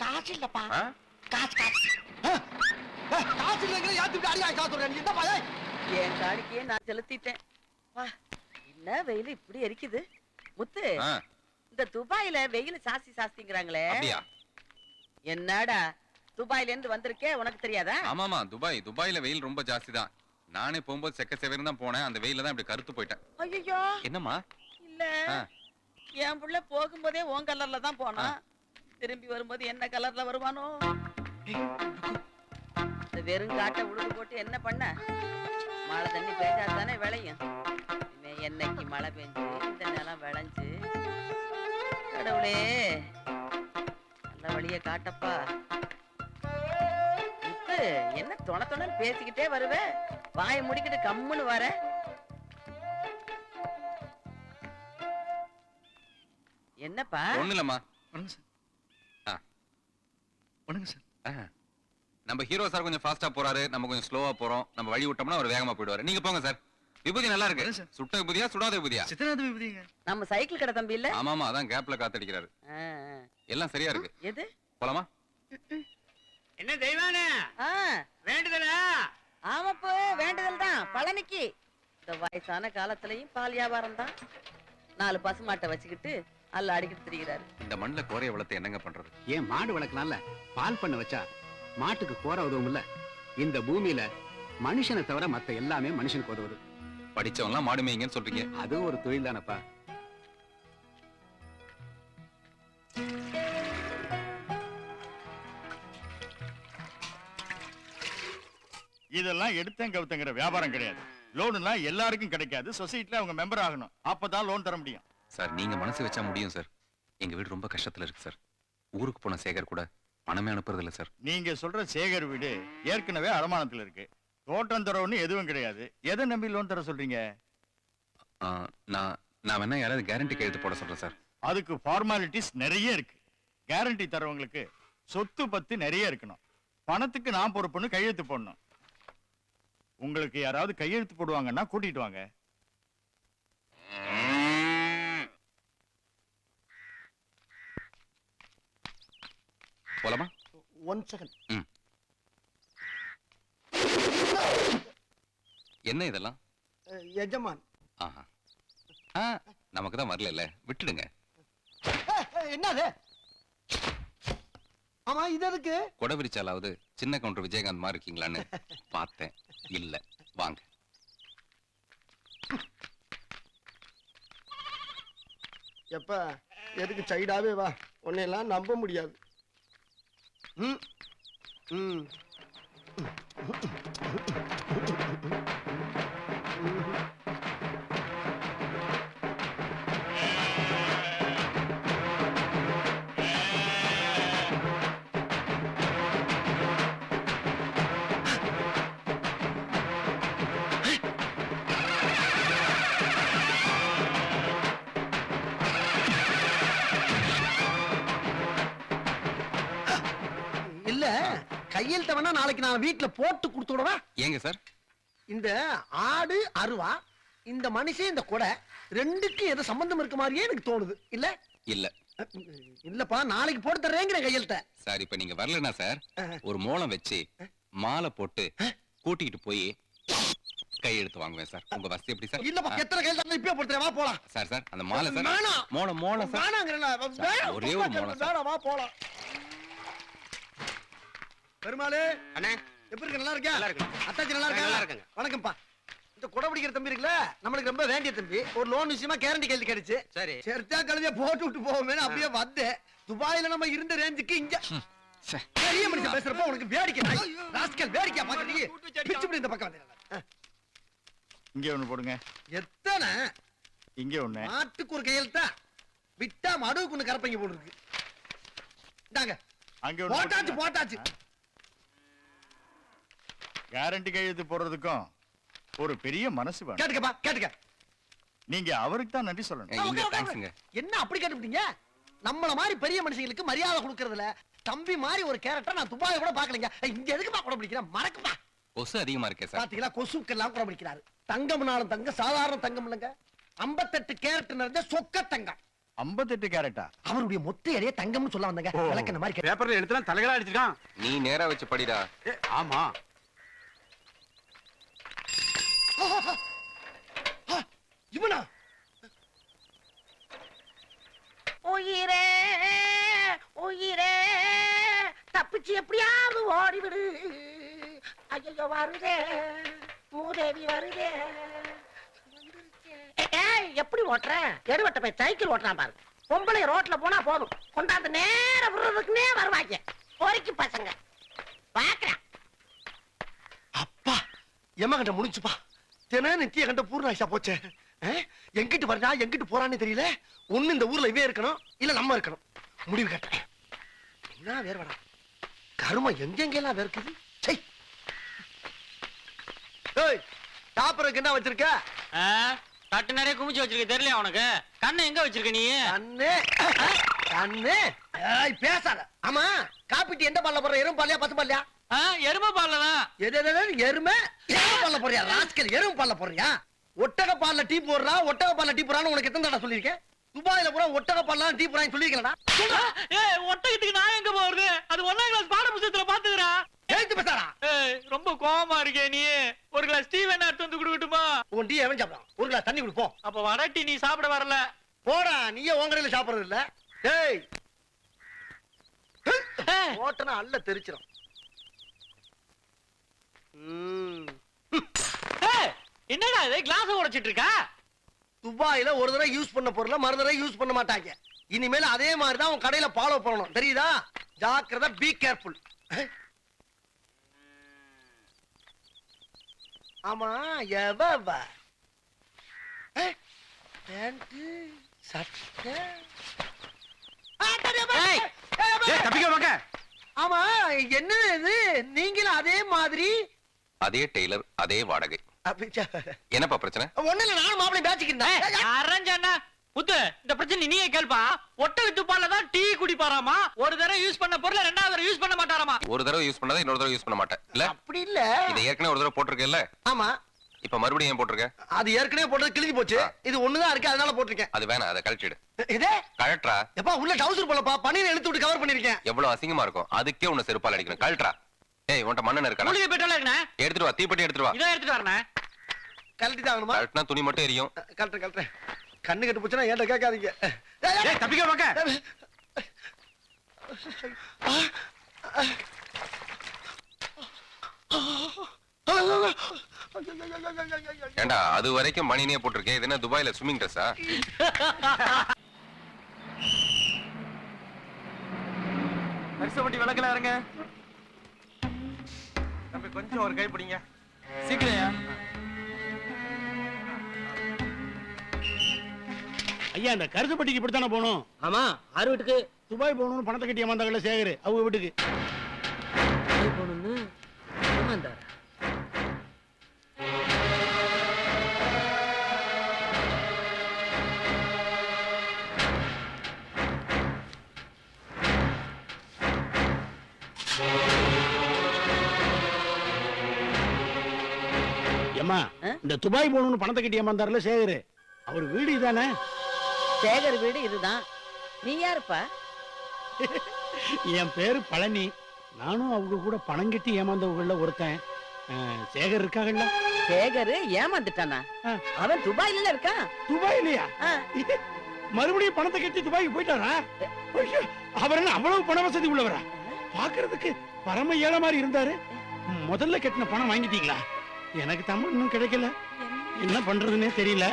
காசு இல்லப்பா, காசு இல்லைங்கிற யாத்துக்கு அடியா காசு. என்னப்பா என் காணிக்கையே நான் செலுத்திட்டேன். என்ன வெயில் இப்படி எரிக்குது முத்து. இந்த துபாயில வெயில் சாஸ்திங்கிறாங்களே, என்னடா துபாயில இருந்து வந்திருக்கே, உனக்கு தெரியாதா? ஆமாமா, துபாயில வெயில் ரொம்ப ஜாஸ்தி தான். நானே போகும்போது செக்க செவர்னு தான் போனேன். அந்த வெயில தான் இப்படி கருத்து போயிட்டேன். ஐயோ என்னம்மா? இல்ல, என் புள்ள போகும்போதே உன் கலர்ல தான் போனா, திரும்பி வரும்போது என்ன கலர்ல வருவானோ. வெறும் காட்டை உழுது போட்டு என்ன பண்ண? மழை தண்ணி பெய்ஞ்சா தானே விளையும். என்னைக்கு மழை பெஞ்சு இந்த நிலம் விளைஞ்சு, கடவுளே நல்ல வழிய காட்டப்பா. இப்ப என்ன தொண பேசிக்கிட்டே வருவ, வாயை முடிக்கிட்டு கம்முன்னு வர. என்னப்பா? ஒண்ணு இல்லம்மா. வணக்கம் சார். நம்ம ஹீரோ சார் கொஞ்சம் ஃபாஸ்டா போறாரு, நம்ம கொஞ்சம் ஸ்லோவா போறோம். நம்ம வழி விட்டோம்னா அவர் வேகமா போயிடுவாரு. நீங்க போங்க சார். விபூதி நல்லா இருக்கு. சுட்ட விபூதியா சுடாத விபூதியா? சித்தனாத விபூதிங்க. நம்ம சைக்கிள் கடை தம்பி இல்ல? ஆமாமா, அதான் கேப்ல காத்தடிக்கிறாரு. எல்லாம் சரியா இருக்கு. எது? போலாமா? என்ன தெய்வானே வேண்டுதலா? ஆமாப்பா, வேண்டுதல் தான் பழனிக்கு. இந்த வயசான காலத்திலயும் பால் வியாபாரம் தான். 4 பசுமாட்டை வச்சுக்கிட்டு அல்ல அடிக்கிட்டு திரிகிறாரு. இந்த மண்ணுல கோரைய வளர்த்து என்னங்க பண்றது? ஏன் மாடு வளர்க்கலாம்ல, பால் பண்ண வச்சா மாட்டுக்கு கோர உதவும் இல்ல. இந்த பூமியில மனுஷனை தவிர மத்த எல்லாமே மனுஷனுக்கு உதவுது. படிச்சவன்லாம் மாடு மேய்ங்கன்னு சொல்றீங்க. அது ஒரு தொழில் தானப்பா. இதெல்லாம் எடுத்தேன் கவுத்தங்கிற வியாபாரம் கிடையாது. லோன்லாம் எல்லாருக்கும் கிடைக்காது. சொசைட்டில அவங்க மெம்பர் ஆகணும், அப்பதான் லோன் தர முடியும். சார், நீங்க மனசு வச்சா முடியும் சார். எங்க வீடு ரொம்ப கஷ்டத்துல இருக்கு சார். ஊருக்கு போன சேகர் கூட பணமே அனுப்புறது இல்ல சார். நீங்க சொல்ற சேகர் வீடு ஏற்கனவே அடமானத்துல இருக்கு. தோட்டம் தரவுன்னு எதுவும் கிடையாது. எதை நம்பி லோன் தர சொல்றீங்க? நான் வேணா யாராவது கேரண்டி கையெழுத்து போட சொல்றேன் சார். அதுக்கு ஃபார்மாலிட்டிஸ் நிறைய இருக்கு. கேரண்டி தரவங்களுக்கு சொத்து பத்து நிறைய இருக்கணும். பணத்துக்கு நான் பொறுப்புன்னு கையெழுத்து போடணும். உங்களுக்கு யாராவது கையெழுத்து போடுவாங்கன்னா கூட்டிட்டு வாங்க. போலாமா? 1 செகண்ட். என்ன இதெல்லாம்? எஜமான். நமக்கு தான் வரல, விட்டுடுங்க. என்னது? ஆமா, இது எதுக்கு? கொடை விரிச்சாலாவது சின்ன கவுண்டர் விஜயகாந்த் மாதிரி இருக்கீங்களான்னு பார்த்தேன். இல்ல, வாங்க. எப்ப எதுக்கு சைடாவே வா, உன்னையெல்லாம் நம்ப முடியாது. கையெழுத்த வேணா நாளைக்கு நான் வீட்டுல போட்டு கொடுத்து விடவா? ஏங்க சார், இந்த ஆடு அருவா, இந்த மனுஷன் இந்த கொடை ரெண்டுக்கு ஏதோ சம்பந்தம் இருக்க மாதிரியே எனக்கு தோணுது. இல்ல இல்ல இல்லப்பா, நாளைக்கு போட்டு தர்றேங்கிற கையெழுத்த. சார், இப்ப நீங்க வரலனா சார், ஒரு மோளம் வச்சு மாலை போட்டு கூட்டிட்டு போய் கையெழுத்து வாங்குவேன் சார். உங்க வசதி எப்படி சார்? இல்லப்பா, எத்தனை கையெழுத்து இப்பயே போடுறேன், வா போலாம். சார் சார், அந்த மாலை சார், மோளம் சார், ஒரே ஒரு மோளம் சார், வா போலாம். பெருமாளே அண்ணே, எப்படி இருக்க? நல்லா இருக்கியா? நல்லா இருக்கு. அத்தாச்சி நல்லா இருக்கா? நல்லா இருக்கேங்க. வணக்கம்ப்பா. இந்த குடை பிடிக்கிற தம்பி இருக்குல்ல, நம்மளுக்கு ரொம்ப வேண்டிய தம்பி. ஒரு லோன் விஷயமா கேரண்டி கையில் கிடைச்சு. சரி. சேர்த்தா கழுதிய போட்டு விட்டு போவோமேனு அப்படியே வந்தேன். துபாயில நம்ம இருந்த ரேஞ்சுக்கு இங்க பெரிய மனுஷன் பேசுறப்ப உனக்கு வேடிக்கை ராஸ்கல் வேடிக்கை பாக்குறீங்க. பிச்சு பிடி இந்த பக்கம் வந்து. இங்க ஒண்ணு போடுங்க. எத்தனை? இங்க ஒண்ணு. மாட்டுக்கு ஒரு கையெழுத்தா விட்டா மடுவுக்கு ஒண்ணு கரப்பைங்க போட்டுருக்கு. இந்தாங்க. அங்க ஒண்ணு போட்டாச்சு போட்டாச்சு. கேரண்டி கையெழுத்து போடுறதுக்கும் ஒரு பெரிய மனசு வேணும். கேட்டுக்கப்பா கேட்டுக்க. நீங்க அவருக்கு தான் நன்றி சொல்லணும். என்ன அப்படி கேட்டுட்டீங்க? நம்மள மாதிரி பெரிய மனுஷங்களுக்கு மரியாதை கொடுக்கறதுல தம்பி மாதிரி ஒரு கேரக்டர் நான் துபாயில கூட பாக்கலங்க. இங்க எதுக்குப்பா கூட பிடிக்கிறேன்? மறக்குப்பா. கொசு அதிகமா இருக்கே சார். பாத்தீங்களா, கொசுக்கெல்லாம் கூட பிடிக்கிறாரு. தங்கம்னாலும் தங்க, சாதாரண தங்கம் இல்லங்க. 58 கேரட் நிறைஞ்ச சொக்க தங்கம். 58 கேரட்டா? அவருடைய மொத்த எடையே தங்கம்னு சொல்ல வந்தங்க. விளக்கன மாதிரி பேப்பர்ல எடுத்துலாம் தலைகளா அடிச்சிருக்கான். நீ நேரா வச்சு படிடா. ஆமா. இவனா? உயிரே உயிரே தப்பிச்சு எப்படியாவது ஓடிவிடு. ஐயோ வருதே, மூதேவி வருதே. ஏய் எப்படி ஓட்டுற? எடுவட்ட போய் சைக்கிள் ஓட்டுறான் பாரு. பொம்பளை ரோட்ல போனா போதும், கொண்டாந்து நேர விடுறதுக்குன்னே வருவாங்க பொறுக்கி பசங்க. பாக்குறேன். அப்பா எம்மகிட்ட முடிச்சுப்பா. தின நித்திய கண்ட பூர்ணாயிஷா போச்சே. எங்கிட்டு வர்றா எங்கிட்டு போறான்னு தெரியல. ஒண்ணு இந்த ஊர்ல இவே இருக்கணும், இல்ல நம்ம இருக்கணும். முடிவு கேட்டேன். என்ன வேர்வடா கருமம், எங்கெங்கெல்லாம் வேர்க்குது. சை. ஏய் சாப்பிடறதுக்கு என்ன வச்சிருக்க? தட்டு நிறைய குமிச்சு வச்சிருக்க, தெரியல உனக்கு? கண்ணு எங்க வச்சிருக்க நீ? கண்ணு கண்ணு. ஏய் பேசாத. ஆமா காப்பிட்டி எந்த பால்ல போடுற? எறும்பு பால்லையா பசு பால்லையா? எருமை பால்லதான். எருமை பால்ல போறியா? ராஸ்கல் எறும்பு பால்ல போறியா? ஒட்டக பால்ல டீ போடுறா, ஒட்டக பால்ல டீ போறான்னு உனக்கு எத்தனை தடவை சொல்லிருக்கேன்? துபாயில பூரா ஒட்டக பால்ல டீ போறான்னு சொல்லிருக்கலடா. ஒட்டகத்துக்கு நான் எங்க போறது? அது 1ஆம் கிளாஸ் பாட புத்தகத்துல பாத்துக்கறா. எழுத்து பேசாடா. ரொம்ப கோவமா இருக்கே நீ. ஒரு கிளாஸ் டீ வேணா எடுத்து வந்து குடுக்கட்டுமா? உன் டீ எவன் சாப்பிடான்? ஒரு கிளாஸ் தண்ணி குடு போ. அப்ப வடை டீ நீ சாப்பிட வரல. போடா, நீயே உன் கடையில சாப்பிடுறது இல்ல. டேய் ஓட்டனா அல்ல தெரிச்சிரும். என்னடா இது கிளாஸ் உடைச்சிட்டு இருக்கா? துபாயில ஒரு தடவை யூஸ் பண்ண பொருளை மறு தடவை யூஸ் பண்ண மாட்டாங்க. இனிமேல் அதே மாதிரி தான் உன் கடையில ஃபாலோ பண்ணணும், தெரியுதா? ஜாக்கிரதை, பி கேர்ஃபுல். ஆமா எவ சட்டை. தப்பிக்க வாங்க. ஆமா என்ன இது? நீங்களும் அதே மாதிரி? அதே டெய்லர், அதே வாடகை. என்னப்பா பிரச்சனை? ஒண்ணு இல்ல, நானும் மாப்பிள்ளை பேசிக்கிட்டேன். அரஞ்சண்ணா முத்து, இந்த பிரச்சனை நீயே கேள்பா. ஒட்டகத்து பால்ல தான் டீ குடிப்பாராமா. ஒரு தடவை யூஸ் பண்ண பொருளை 2வது தடவை யூஸ் பண்ண மாட்டாராமா. ஒரு தடவை யூஸ் பண்ணாத இன்னொரு தடவை யூஸ் பண்ண மாட்டேன் இல்ல? அப்படி இல்ல. இதை ஏற்கனவே ஒரு தடவை போட்டிருக்கேல்ல? ஆமா. இப்ப மறுபடியும் ஏன் போட்டிருக்க? அது ஏற்கனவே போட்டது கிழிஞ்சு போச்சு. இது ஒண்ணுதான் இருக்கு, அதனால போட்டிருக்கேன். அது வேணாம், அதை கழட்டிடு. இதே கழட்றா. எப்பா உள்ள டவுசர் போலப்பா, பனியில இழுத்து விட்டு கவர் பண்ணிருக்கேன். எவ்வளவு அசிங்கமா இருக்கும். அதுக்கே உன்னை செருப்பால் அடிக்கணும். கழட்றா. ஏய் உன்ட்ட மண்ணெண்ண இருக்கா? மூலிகை பெட்ரோல் இருக்குண்ணே. எடுத்துட்டு வா, தீப்பெட்டி எடுத்துட்டு வா. இதோ எடுத்துட்டு வரேண்ணே. கழட்டி தான் ஆகணுமா? கழட்டினா துணி மட்டும் எரியும். கழட்டுறேன். கண்ணு கட்டு போச்சுன்னா ஏன்ட்ட கேட்காதீங்க. தப்பிக்க வாங்க. ஏண்டா அது வரைக்கும் மணினே போட்டிருக்கேன். இது என்ன துபாயில ஸ்விம்மிங் ட்ரெஸ்ஸா? பரிசப்பட்டி விளக்கல இருங்க தம்பி, கொஞ்சம் ஒரு கை பிடிங்க சீக்கிரம். ஐயா இந்த கருத்துப்பட்டிக்கு இப்படித்தானே போகணும்? ஆமா. ஆறு வீட்டுக்கு துபாய் போகணும்னு பணத்தை கட்டி ஏமாந்தாங்கல்ல சேகர், அவங்க வீட்டுக்கு போகணும்னு ஏமாந்தாரா? ஏமா இந்த துபாய் போகணும்னு பணத்தை கட்டி ஏமாந்தாருல சேகர், அவர் வீடு இதானே? சேகர் வீடு இதுதான். நீ யாருப்பா? என் பேரு பழனி. நானும் அவங்க கூட பணம் கட்டி ஏமாந்தவங்கள ஒருத்தன். சேகர் இருக்காங்கல்ல? சேகர் ஏமாந்துட்டானா? அவன் துபாயில இருக்கான். துபாயிலையா? மறுபடியும் பணத்தை கட்டி துபாய்க்கு போயிட்டாரா? அவர் என்ன அவ்வளவு பண வசதி உள்ளவரா? பாக்குறதுக்கு பரம ஏழை மாதிரி இருந்தாரு. முதல்ல கட்டின பணம் வாங்கிட்டீங்களா? எனக்கு தமிழ் இன்னும் கிடைக்கல. என்ன பண்றதுன்னே தெரியல.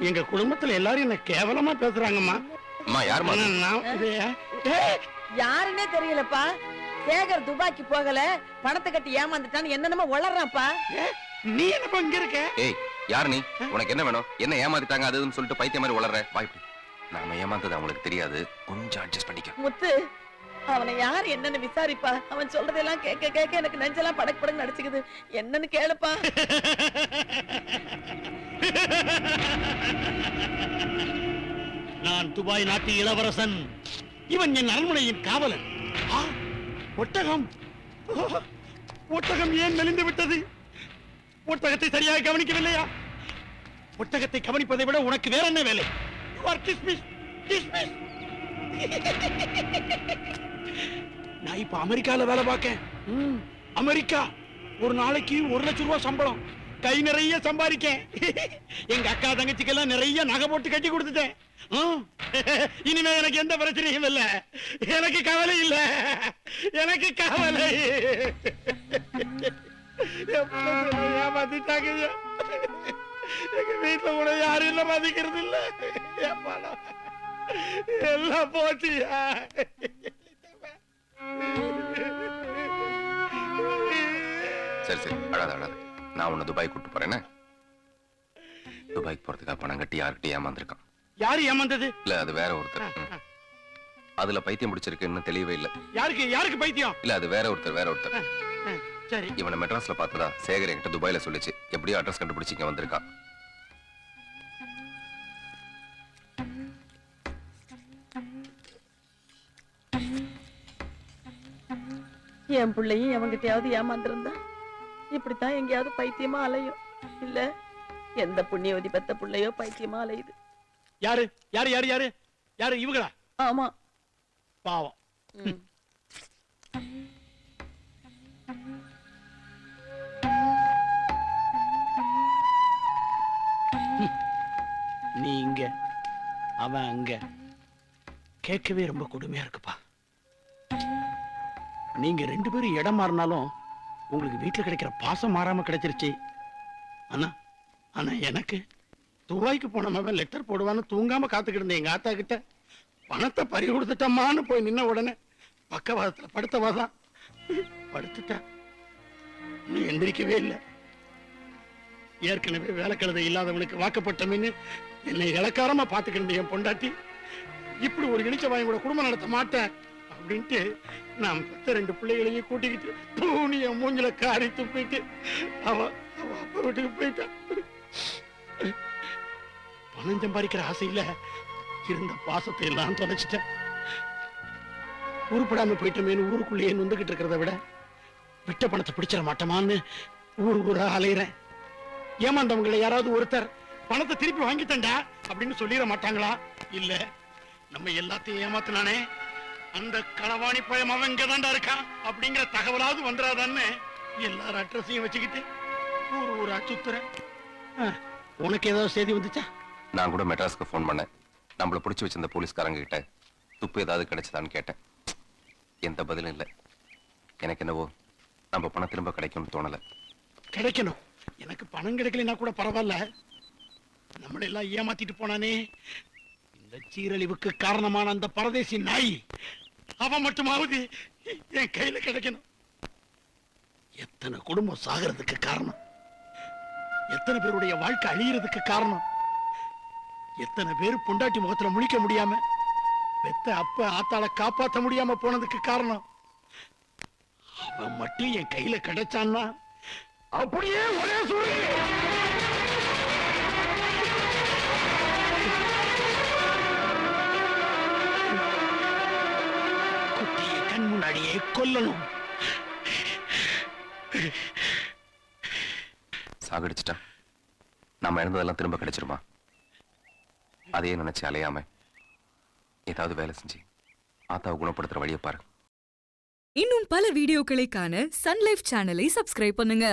எங்க குடும்பத்துல எல்லாரும் என்ன கேவலமா பேசுறாங்கம்மா. அம்மா யாரும்மா அது? யாருன்னே தெரியலப்பா. சேகர் துபாய்க்கு போகல, பணத்தை கட்டி ஏமாந்துட்டான்னு என்னென்னமோ வளர்றான்ப்பா. நீ என்னப்பா இங்க இருக்க? ஏய் யார் நீ? உனக்கு என்ன வேணும்? என்ன ஏமாத்திட்டாங்க அதுன்னு சொல்லிட்டு பைத்திய மாதிரி வளர்ற. வாய்ப்பு நாம ஏமாந்தது அவங்களுக்கு தெரியாது, கொஞ்சம் அட்ஜஸ்ட் பண்ணிக்க. முத்து, அவனை யார் என்னன்னு விசாரிப்பா. அவன் சொல்றதெல்லாம் கேட்க கேட்க எனக்கு நெஞ்செல்லாம் படக்கு படக்கு நடிச்சுக்குது. என்னன்னு கேளுப்பா. நான் துபாய் நாட்டு இளவரசன். இவன் என் அரண்மனையின் காவலன். ஒட்டகம். ஒட்டகம் ஏன் மெலிந்து விட்டது? ஒட்டகத்தை சரியாக கவனிக்கவில்லையா? ஒட்டகத்தை கவனிப்பதை விட உனக்கு வேற என்ன வேலை? நான் இப்ப அமெரிக்கால வேலை பார்க்கேன். அமெரிக்கா ஒரு நாளைக்கு 1 லட்சம் ரூபாய் சம்பளம். கை நிறைய சம்பாதிக்கேன். எங்க அக்கா தங்கச்சிக்கெல்லாம் நிறைய நகை போட்டு கட்டி கொடுத்துட்டேன். இனிமே எனக்கு எந்த பிரச்சனையும் இல்ல. எனக்கு கவலை இல்ல. எனக்கு கவலை. ஏமாத்திட்டாங்க. எங்க வீட்டுல கூட யாரும் இல்ல, மதிக்கிறது இல்ல. எல்லாம் போச்சியா. சரி சரி அழாத அழாத. நான் உன்னை துபாய் கூட்டு போறேன்னு. துபாய்க்கு போறதுக்காக பணம் கட்டி யார்கிட்ட ஏமாந்துருக்கான். யாரு ஏமாந்தது? இல்ல அது வேற ஒருத்தர். அதுல பைத்தியம் முடிச்சிருக்கு, இன்னும் தெளிவே இல்ல. யாருக்கு யாருக்கு பைத்தியம்? இல்ல அது வேற ஒருத்தர். சரி. இவனை மெட்ராஸ்ல பார்த்ததா சேகர் என்கிட்ட துபாயில சொல்லிச்சு. எப்படியோ அட்ரஸ் கண்டுபிடிச்சு இங்க வந்திருக்கான். என் பிள்ளையும் எவங்கிட்டயாவது ஏமாந்திருந்தா இப்படித்தான் எங்கேயாவது பைத்தியமா அலையும். இல்ல எந்த புண்ணியவதி பெத்த பிள்ளையோ பைத்தியமா அலையுது. யாரு யாரு யாரு யாரு யாரு? இவங்களா? ஆமா, பாவம். நீ இங்க, அவன் அங்க. கேட்கவே ரொம்ப கொடுமையா இருக்குப்பா. நீங்க 2 பேரும் இடம் மாறினாலும் உங்களுக்கு வீட்டுல கிடைக்கிற பாசம் மாறாம கிடைச்சிருச்சு. ஆனா ஆனா எனக்கு துபாய்க்கு போனவன் லெட்டர் போடுவான்னு தூங்காம காத்துக்கிட்டு இருந்தேன். எங்க ஆத்தா கிட்ட பணத்தை பறி கொடுத்துட்டமான்னு போய் நின்ன உடனே பக்கவாதத்துல படுத்தவாதான் படுத்துட்டா. இன்னும் எந்திரிக்கவே இல்லை. ஏற்கனவே வேலை கழுதை இல்லாதவனுக்கு வாக்கப்பட்டமின்னு என்னை இலக்காரமா பாத்துக்கிட்டு என் பொண்டாட்டி இப்படி ஒரு இனிச்ச வாங்கி கூட குடும்பம் நடத்த மாட்டேன் அப்படின்ட்டு நான் பெத்த 2 பிள்ளைகளையும் கூட்டிக்கிட்டு பூனிய மூஞ்சில காரி துப்பிட்டு அவ அப்பா வீட்டுக்கு போயிட்டான். பணம் சம்பாதிக்கிற ஆசையில இருந்த பாசத்தை எல்லாம் தொலைச்சிட்டேன். உருப்படாம போயிட்டமேனு ஊருக்குள்ளேயே நொந்துகிட்டு இருக்கிறத விட விட்ட பணத்தை பிடிச்சிட மாட்டோமான்னு ஊரா அலையிறேன். ஏமாந்தவங்களை யாராவது ஒருத்தர் பணத்தை திருப்பி வாங்கித்தண்டா அப்படின்னு சொல்லிட மாட்டாங்களா? இல்ல, நம்ம எல்லாத்தையும் ஏமாத்தினானே அந்த களவாணி பயம் அவன் இங்கதான்டா இருக்கான் அப்படிங்கிற தகவலாவது வந்துடாதான்னு எல்லாரும் அட்ரஸையும் வச்சுக்கிட்டு ஊரா சுத்துறேன். உனக்கு ஏதாவது செய்தி வந்துச்சா? நான் கூட மெட்ராஸ்க்கு போன் பண்ணேன். நம்மள பிடிச்சி வச்சிருந்த போலீஸ்காரங்க கிட்ட துப்பு ஏதாவது கிடைச்சதான்னு கேட்டேன். எந்த பதிலும் இல்லை. எனக்கு என்னவோ நம்ம பணம் திரும்ப கிடைக்கும்னு தோணல. கிடைக்கணும். எனக்கு பணம் கிடைக்கலன்னா கூட பரவாயில்ல. நம்மள எல்லாம் ஏமாத்திட்டு போனானே இந்த சீரழிவுக்கு காரணமான அந்த பரதேசி நாய், அவன் மட்டுமாவது என் கையில கிடைக்கணும். எத்தனை குடும்பம் சாகிறதுக்கு காரணம், எத்தனை பேருடைய வாழ்க்கை அழியறதுக்கு காரணம், எத்தனை பேர் பொண்டாட்டி முகத்துல முழிக்க முடியாம பெத்த அப்ப ஆத்தாள காப்பாற்ற முடியாம போனதுக்கு காரணம், அவன் மட்டும் என் கையில கிடைச்சான்னா அப்படியே ஒரே சூழ்நிலை. குட்டியை கண் முன்னாடியே கொல்லணும். சாகடிச்சிட்டா நாம இழந்ததெல்லாம் திரும்ப கிடைச்சிருமா? அதையே நினைச்சு அலையாம ஏதாவது வேலை செஞ்சு ஆத்தாவை குணப்படுத்துற வழியை பாரு. இன்னும் பல வீடியோக்களை காண சன் லைஃப் சேனலை சப்ஸ்கிரைப் பண்ணுங்க.